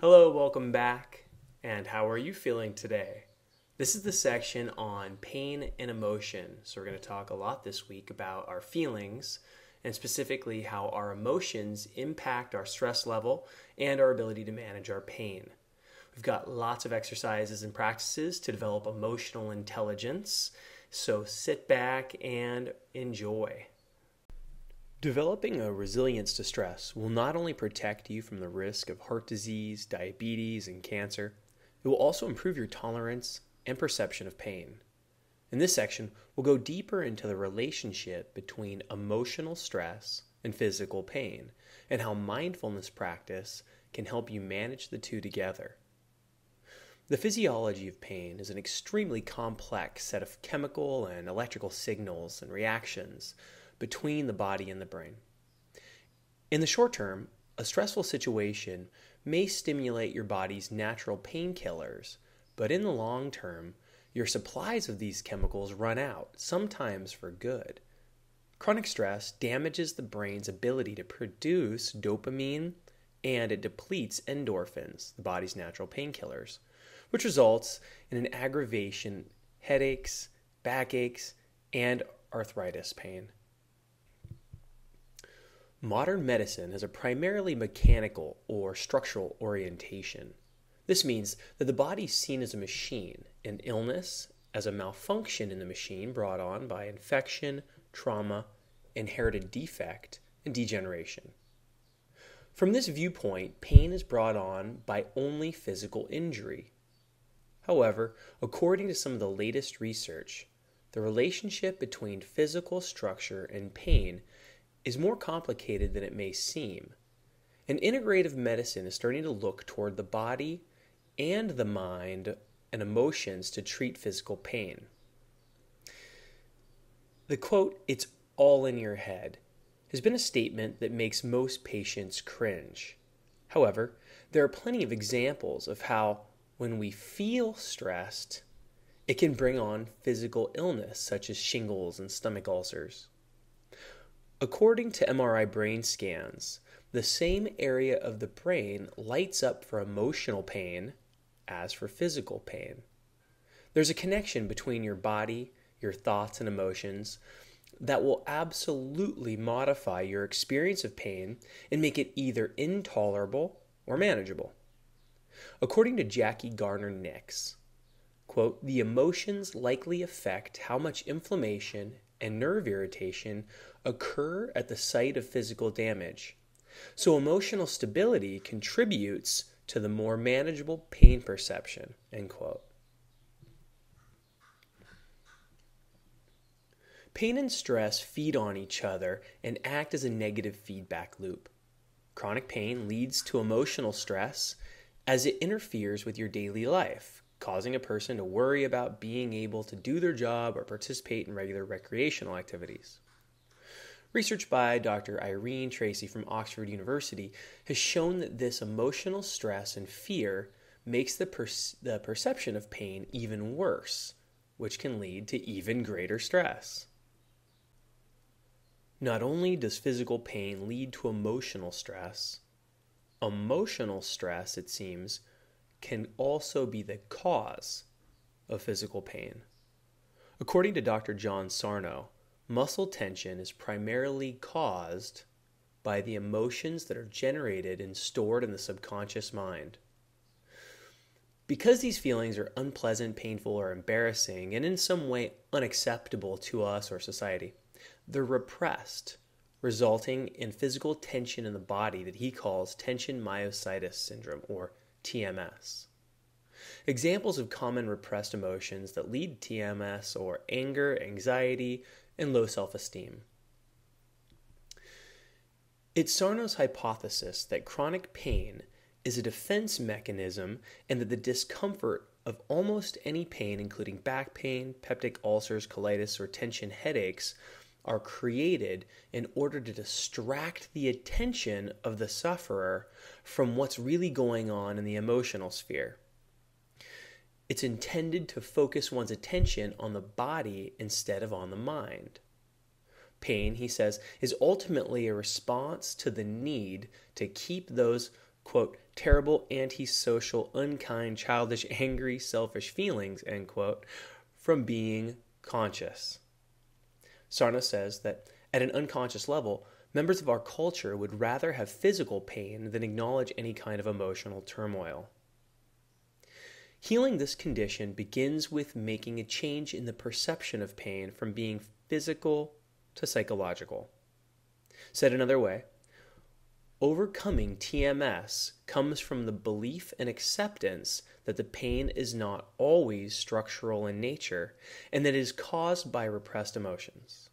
Hello, welcome back. And how are you feeling today? This is the section on pain and emotion. So we're going to talk a lot this week about our feelings and specifically how our emotions impact our stress level and our ability to manage our pain. We've got lots of exercises and practices to develop emotional intelligence. So sit back and enjoy. Developing a resilience to stress will not only protect you from the risk of heart disease, diabetes, and cancer, it will also improve your tolerance and perception of pain. In this section, we'll go deeper into the relationship between emotional stress and physical pain, and how mindfulness practice can help you manage the two together. The physiology of pain is an extremely complex set of chemical and electrical signals and reactions between the body and the brain. In the short term, a stressful situation may stimulate your body's natural painkillers, but in the long term, your supplies of these chemicals run out, sometimes for good. Chronic stress damages the brain's ability to produce dopamine, and it depletes endorphins, the body's natural painkillers, which results in an aggravation, headaches, backaches, and arthritis pain. Modern medicine has a primarily mechanical or structural orientation. This means that the body is seen as a machine, and illness as a malfunction in the machine brought on by infection, trauma, inherited defect, and degeneration. From this viewpoint, pain is brought on by only physical injury. However, according to some of the latest research, the relationship between physical structure and pain is more complicated than it may seem. And integrative medicine is starting to look toward the body and the mind and emotions to treat physical pain. The quote, "It's all in your head," has been a statement that makes most patients cringe. However, there are plenty of examples of how when we feel stressed, it can bring on physical illness such as shingles and stomach ulcers. According to MRI brain scans, the same area of the brain lights up for emotional pain as for physical pain. There's a connection between your body, your thoughts, and emotions that will absolutely modify your experience of pain and make it either intolerable or manageable. According to Jackie Garner-Nix, quote, "The emotions likely affect how much inflammation and nerve irritation occur at the site of physical damage. So emotional stability contributes to the more manageable pain perception," end quote. Pain and stress feed on each other and act as a negative feedback loop. Chronic pain leads to emotional stress as it interferes with your daily life, causing a person to worry about being able to do their job or participate in regular recreational activities. Research by Dr. Irene Tracy from Oxford University has shown that this emotional stress and fear makes the perception of pain even worse, which can lead to even greater stress. Not only does physical pain lead to emotional stress, it seems, can also be the cause of physical pain. According to Dr. John Sarno, muscle tension is primarily caused by the emotions that are generated and stored in the subconscious mind. Because these feelings are unpleasant, painful, or embarrassing, and in some way unacceptable to us or society, they're repressed, resulting in physical tension in the body that he calls tension myositis syndrome, or TMS. Examples of common repressed emotions that lead to TMS are anger, anxiety, and low self-esteem. It's Sarno's hypothesis that chronic pain is a defense mechanism and that the discomfort of almost any pain, including back pain, peptic ulcers, colitis, or tension headaches, are created in order to distract the attention of the sufferer from what's really going on in the emotional sphere. It's intended to focus one's attention on the body instead of on the mind. Pain, he says, is ultimately a response to the need to keep those quote, terrible, antisocial, unkind, childish, angry, selfish feelings, end quote, from being conscious. Sarno says that at an unconscious level, members of our culture would rather have physical pain than acknowledge any kind of emotional turmoil. Healing this condition begins with making a change in the perception of pain from being physical to psychological. Said another way, overcoming TMS comes from the belief and acceptance that the pain is not always structural in nature and that it is caused by repressed emotions.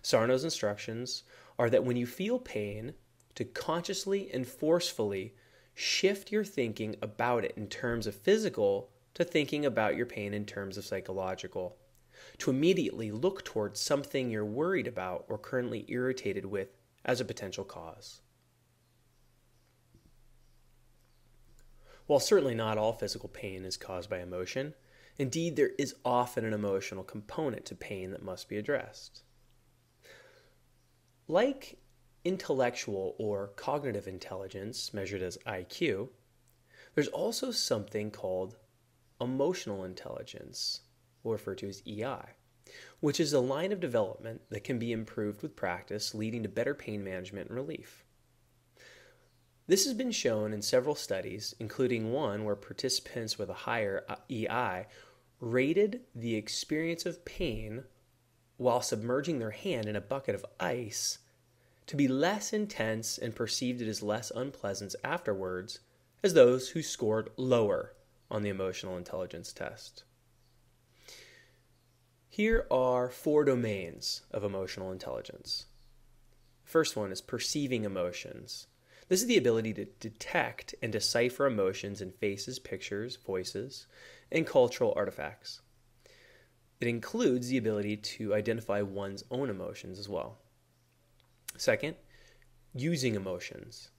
Sarno's instructions are that when you feel pain, to consciously and forcefully shift your thinking about it in terms of physical to thinking about your pain in terms of psychological. To immediately look towards something you're worried about or currently irritated with as a potential cause. While certainly not all physical pain is caused by emotion, indeed there is often an emotional component to pain that must be addressed. Like intellectual or cognitive intelligence measured as IQ, there's also something called emotional intelligence, or referred to as EI, which is a line of development that can be improved with practice, leading to better pain management and relief. This has been shown in several studies, including one where participants with a higher EI rated the experience of pain while submerging their hand in a bucket of ice to be less intense and perceived it as less unpleasant afterwards as those who scored lower on the emotional intelligence test. Here are 4 domains of emotional intelligence. The first one is perceiving emotions. This is the ability to detect and decipher emotions in faces, pictures, voices, and cultural artifacts. It includes the ability to identify one's own emotions as well. Second, using emotions.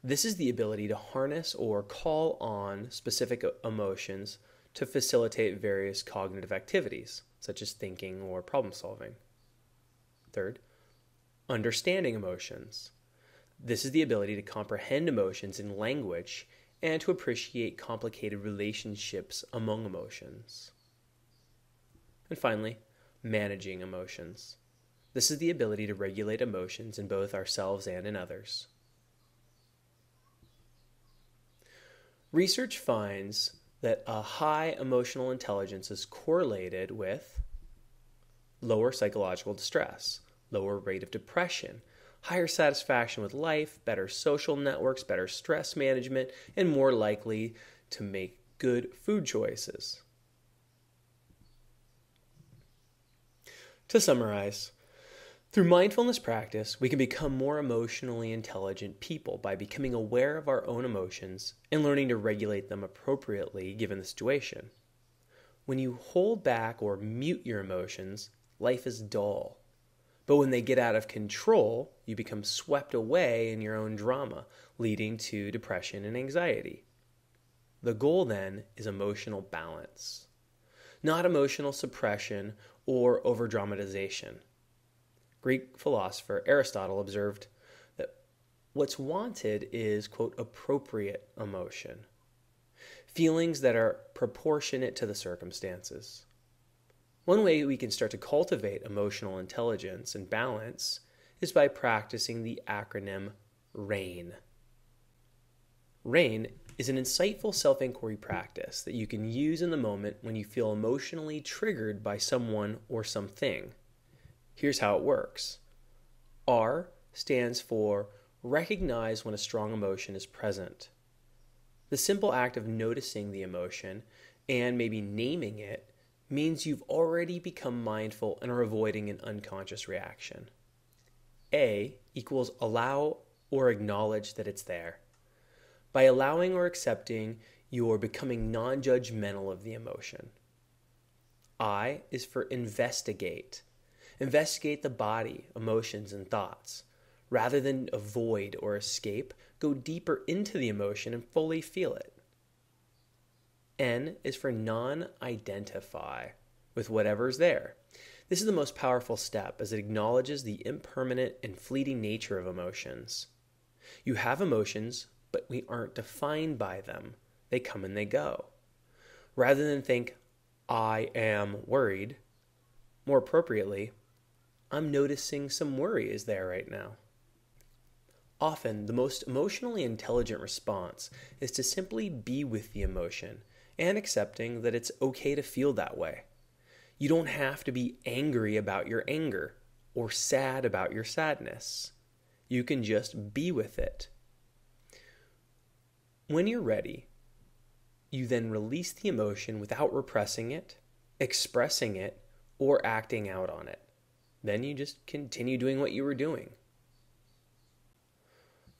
This is the ability to harness or call on specific emotions to facilitate various cognitive activities, such as thinking or problem solving. Third, understanding emotions. This is the ability to comprehend emotions in language and to appreciate complicated relationships among emotions. And finally, managing emotions. This is the ability to regulate emotions in both ourselves and in others. Research finds that a high emotional intelligence is correlated with lower psychological distress, lower rate of depression, higher satisfaction with life, better social networks, better stress management, and more likely to make good food choices. To summarize, through mindfulness practice, we can become more emotionally intelligent people by becoming aware of our own emotions and learning to regulate them appropriately given the situation. When you hold back or mute your emotions, life is dull. But when they get out of control, you become swept away in your own drama, leading to depression and anxiety. The goal then is emotional balance, not emotional suppression or over-dramatization. Greek philosopher Aristotle observed that what's wanted is, quote, appropriate emotion, feelings that are proportionate to the circumstances. One way we can start to cultivate emotional intelligence and balance is by practicing the acronym RAIN. RAIN is an insightful self-inquiry practice that you can use in the moment when you feel emotionally triggered by someone or something. Here's how it works. R stands for recognize when a strong emotion is present. The simple act of noticing the emotion and maybe naming it means you've already become mindful and are avoiding an unconscious reaction. A equals allow or acknowledge that it's there. By allowing or accepting, you're becoming non-judgmental of the emotion. I is for investigate. Investigate the body, emotions, and thoughts. Rather than avoid or escape, go deeper into the emotion and fully feel it. N is for non-identify with whatever's there. This is the most powerful step as it acknowledges the impermanent and fleeting nature of emotions. You have emotions, but we aren't defined by them. They come and they go. Rather than think, I am worried, more appropriately, I'm noticing some worry is there right now. Often, the most emotionally intelligent response is to simply be with the emotion and accepting that it's okay to feel that way. You don't have to be angry about your anger or sad about your sadness. You can just be with it. When you're ready, you then release the emotion without repressing it, expressing it, or acting out on it. Then you just continue doing what you were doing.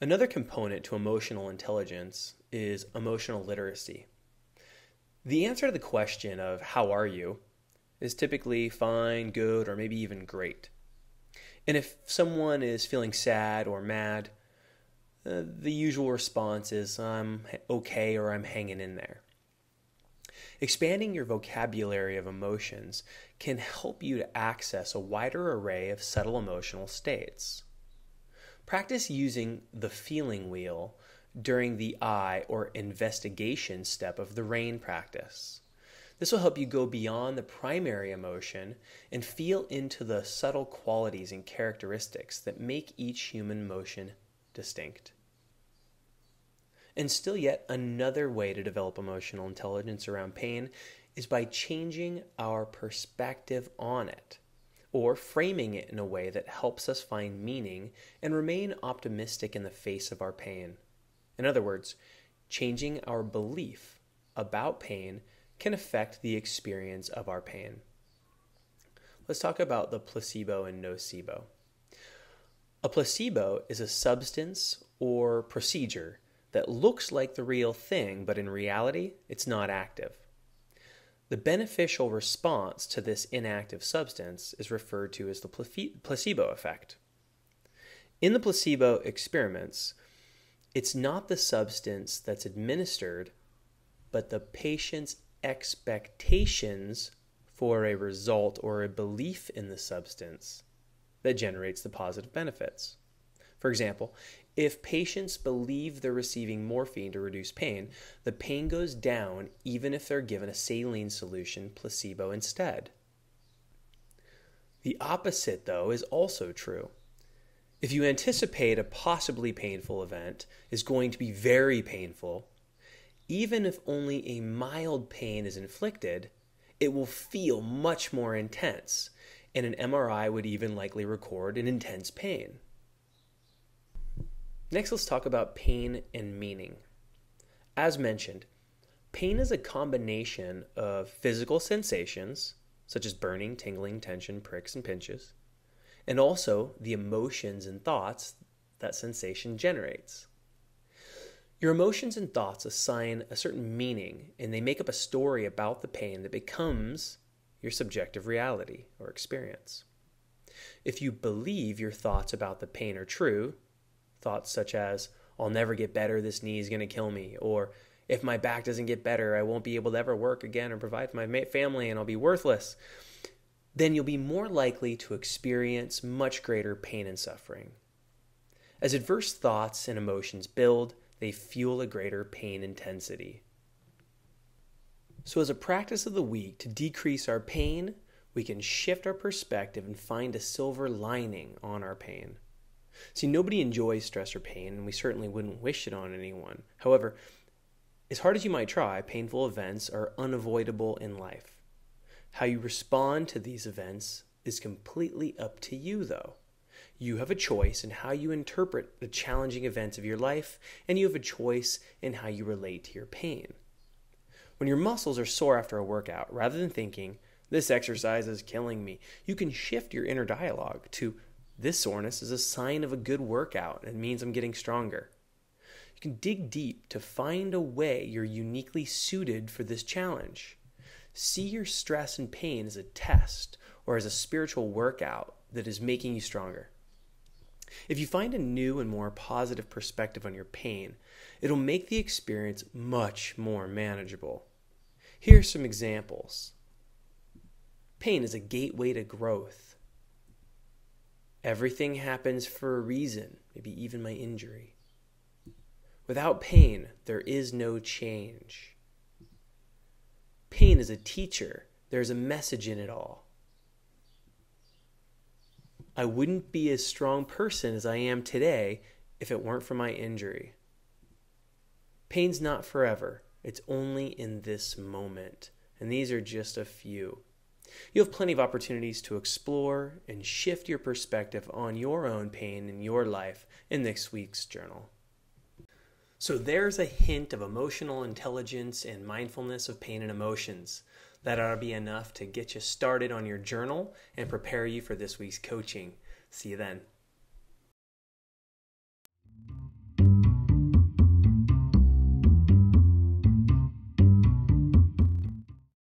Another component to emotional intelligence is emotional literacy. The answer to the question of how are you is typically fine, good, or maybe even great. And if someone is feeling sad or mad, the usual response is I'm okay or I'm hanging in there. Expanding your vocabulary of emotions can help you to access a wider array of subtle emotional states. Practice using the feeling wheel during the I or investigation step of the RAIN practice. This will help you go beyond the primary emotion and feel into the subtle qualities and characteristics that make each human emotion distinct. And still yet another way to develop emotional intelligence around pain is by changing our perspective on it, or framing it in a way that helps us find meaning and remain optimistic in the face of our pain. In other words, changing our belief about pain can affect the experience of our pain. Let's talk about the placebo and nocebo. A placebo is a substance or procedure that looks like the real thing, but in reality, it's not active. The beneficial response to this inactive substance is referred to as the placebo effect. In the placebo experiments, it's not the substance that's administered, but the patient's expectations for a result or a belief in the substance that generates the positive benefits. For example, if patients believe they're receiving morphine to reduce pain, the pain goes down even if they're given a saline solution placebo instead. The opposite, though, is also true. If you anticipate a possibly painful event is going to be very painful, even if only a mild pain is inflicted, it will feel much more intense, and an MRI would even likely record an intense pain. Next, let's talk about pain and meaning. As mentioned, pain is a combination of physical sensations, such as burning, tingling, tension, pricks, and pinches, and also the emotions and thoughts that sensation generates. Your emotions and thoughts assign a certain meaning, and they make up a story about the pain that becomes your subjective reality or experience. If you believe your thoughts about the pain are true, thoughts such as, I'll never get better, this knee is going to kill me, or if my back doesn't get better, I won't be able to ever work again or provide for my family and I'll be worthless, then you'll be more likely to experience much greater pain and suffering. As adverse thoughts and emotions build, they fuel a greater pain intensity. So as a practice of the week to decrease our pain, we can shift our perspective and find a silver lining on our pain. See, nobody enjoys stress or pain, and we certainly wouldn't wish it on anyone. However, as hard as you might try, painful events are unavoidable in life. How you respond to these events is completely up to you, though. You have a choice in how you interpret the challenging events of your life, and you have a choice in how you relate to your pain. When your muscles are sore after a workout, rather than thinking, this exercise is killing me, you can shift your inner dialogue to, this soreness is a sign of a good workout and means I'm getting stronger. You can dig deep to find a way you're uniquely suited for this challenge. See your stress and pain as a test or as a spiritual workout that is making you stronger. If you find a new and more positive perspective on your pain, it'll make the experience much more manageable. Here are some examples. Pain is a gateway to growth. Everything happens for a reason, maybe even my injury. Without pain, there is no change. Pain is a teacher. There's a message in it all. I wouldn't be a strong person as I am today if it weren't for my injury. Pain's not forever. It's only in this moment. And these are just a few. You have plenty of opportunities to explore and shift your perspective on your own pain in your life in this week's journal. So there's a hint of emotional intelligence and mindfulness of pain and emotions. That ought to be enough to get you started on your journal and prepare you for this week's coaching. See you then.